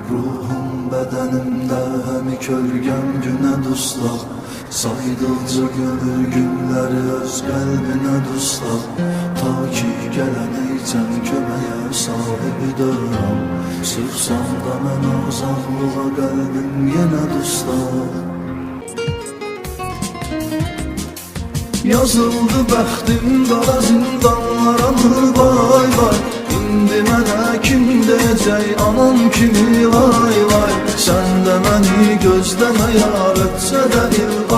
Ruhum bedenimde hemi kölgem güne duslaq Saydıqca gömür günləri öz qəlbinə duslaq Ta ki gələnəycən köməyə sahibi dönəm Sıxsam da mən uzaqlığa qəlbim yenə duslaq Yazıldı bəxtim qara zindanlara mı vay vay İndi mənə kim deyəcək anam kimi vay vay Sən də məni gözləmə yar etsə də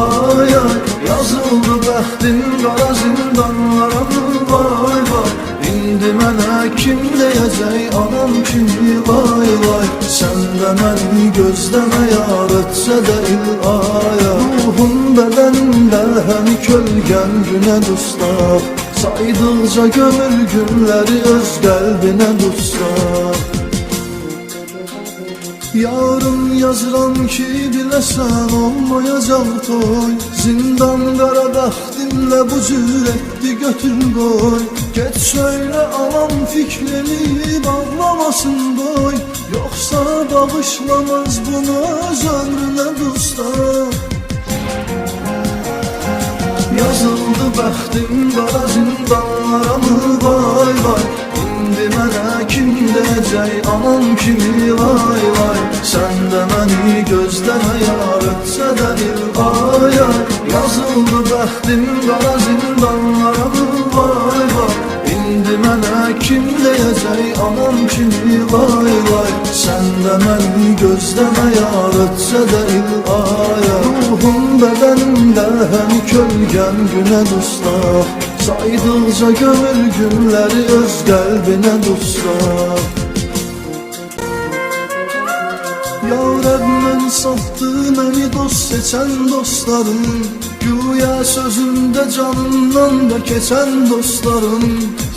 ay ay Yazıldı bəxtim qara zindanlara mı vay vay İndi mənə kim deyəcək anam kimi vay vay Sən də məni gözləmə yar etsə də ay ay Ruhum bədənimdə həmi kölgəm günə dustaq Saydıqca gömür günləri öz qəlbinə dutsaq Yarın yazıram ki biləsən olmayacaq toy Zindan qara bəxtimlə bu cür etdi götür qoy Get söylə anam fikrini bağlamasın boy Yoxsa bağışlamaz bunu öz ömrünə dustaq Yazıldı bəxtim qara zindanlara mı vay vay İndi mənə kim deyəcək anam kimi vay vay Sən də məni gözləmə yar etsə də ay ay Yazıldı bəxtim qara zindanlara mı vay vay İndi mənə kim deyəcək anam kimi vay vay Sən də məni gözləmə yar etsə də ay ay Ruhum bədənimdə həm kölgəm günə dustaq Saydıqca gömür günləri öz qəlbinə dutsaq Ya Rəbb mən satdı məni dost seçən dostlarım Güya sözümdə canımdan da keçən dostlarım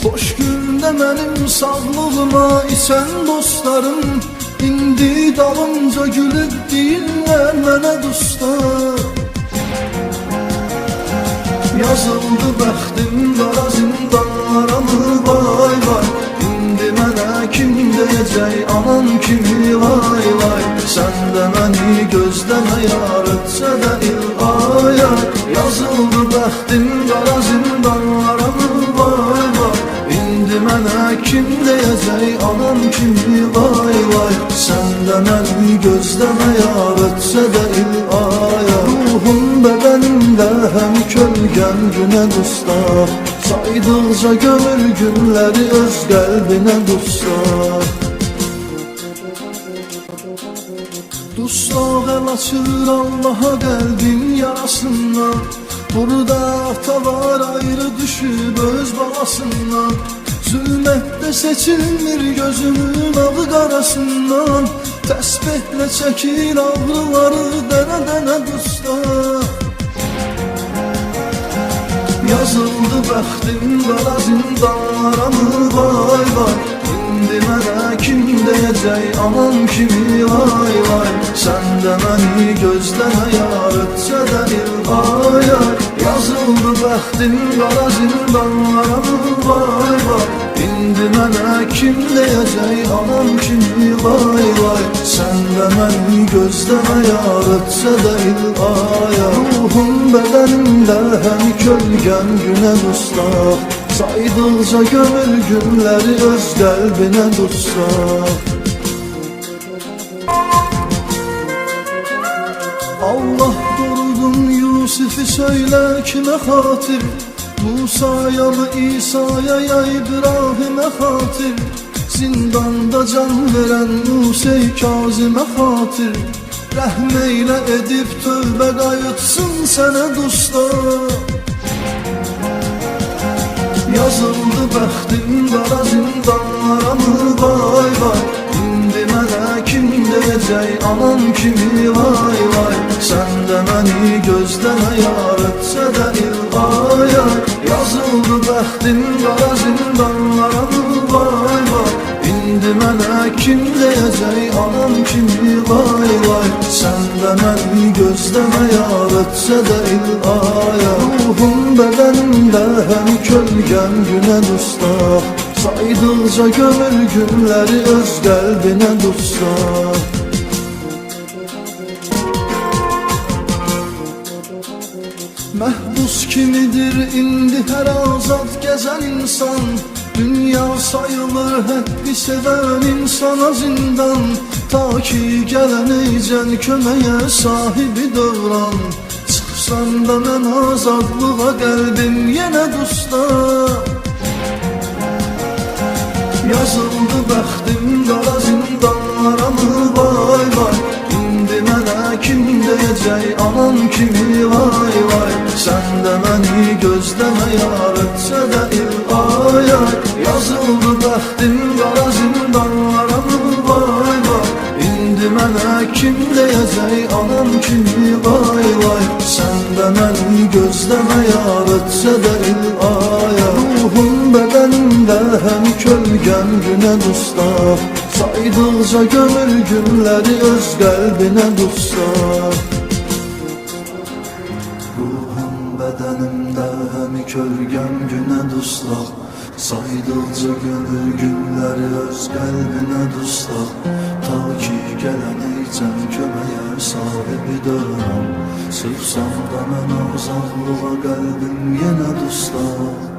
Xoş gündə mənim sağlığıma içən dostlarım İndi dalımca gülüb deyirlər mənə dostlar Yazıldı bəxtim qara zindanlara mı vay vay İndi mənə kim deyəcək anam kimi vay vay Sən də məni gözləmə yar etsə də ay ay Yazıldı bəxtim qara zindanlara mı vay vay İndi mənə kim deyəcək anam kimi vay vay Sən də məni gözləmə yar etsə də ay ay Ruhum bədənimdə həm kölgəm günə dustaq Saydıqca gömür günləri öz qəlbinə dutsaq Dustaq əl açır Allaha qəlbin yarasından Burada ata var ayrı düşüb öz balasından Zülmətdə seçilmir gözümün ağı qarasından Təsbihlə çəkir ağrıları dənə-dənə dustaq Yazıldı bəxtim qara zindanlara mı vay vay İndi mənə kim deyəcək anam kimi vay vay Sən də məni gözləmə yar etsə də ay ay Yazıldı bəxtim qara zindanlara mı vay vay İndi mənə kim deyəcək anam kimi vay vay Sən də məni gözləmə yar etsə də ay ay Ruhum bədənimdə həm kölgəm günə dustaq Saydıqca gömür günləri öz qəlbinə dutsaq Allah qorudun Yusifi söylə kimə xatir Musaya mı İsa'ya ya İbrahim'e xatir Zindanda can verən Musey Kazim'e xatir Rəhm eylə edib tövbə qayıtsın sənə dustaq Yazıldı bəxtim qara zindanlara mı vay vay İndi mənə kim deyəcək anam kimi vay vay Sən də məni gözləmə yar etsə də ay ay Yazıldı bəxtim qara zindanlara mı vay vay İndi mənə kim deyəcək anam kimi vay vay Sən də məni gözləmə yar etsə də ay ay Ruhum bədənimdə həm kölgəm günə dustaq Saydıqca gömür günləri öz qəlbinə dutsaq Məhbus kimidir indi hər azad gəzən insan. Dünya sayılır həqqi sevən insana zindan. Ta ki gələnəcən köməyə sahibi dövran. Çıxsan da mən azadlığa qəlbim yenə dustan. Yazıldı bəxtim qara zindanlara mı vay vay. İndi mənə kim deyəcək anam kimi vay vay. Sən də məni gözləmə yar etsə də ay ay. Yazıldı bəxtim qara zindanlara mı vay vay. İndi mənə kim deyəcək anam kimi vay vay. Sən də məni gözləmə yar etsə də ay ay. Ruhum bədənimdə həm kölgəm günə dustaq. Saydıqca gömür günləri öz qəlbinə dustaq. Ruhum bədənimdə həm kölgəm günə dustaq. Saydıqca gömür günləri öz qəlbinə dustaq. Ta ki gələnəcən köməyə sahibi dönəm. Sırf sən də mən azadlığa qəlbim yenə dustaq.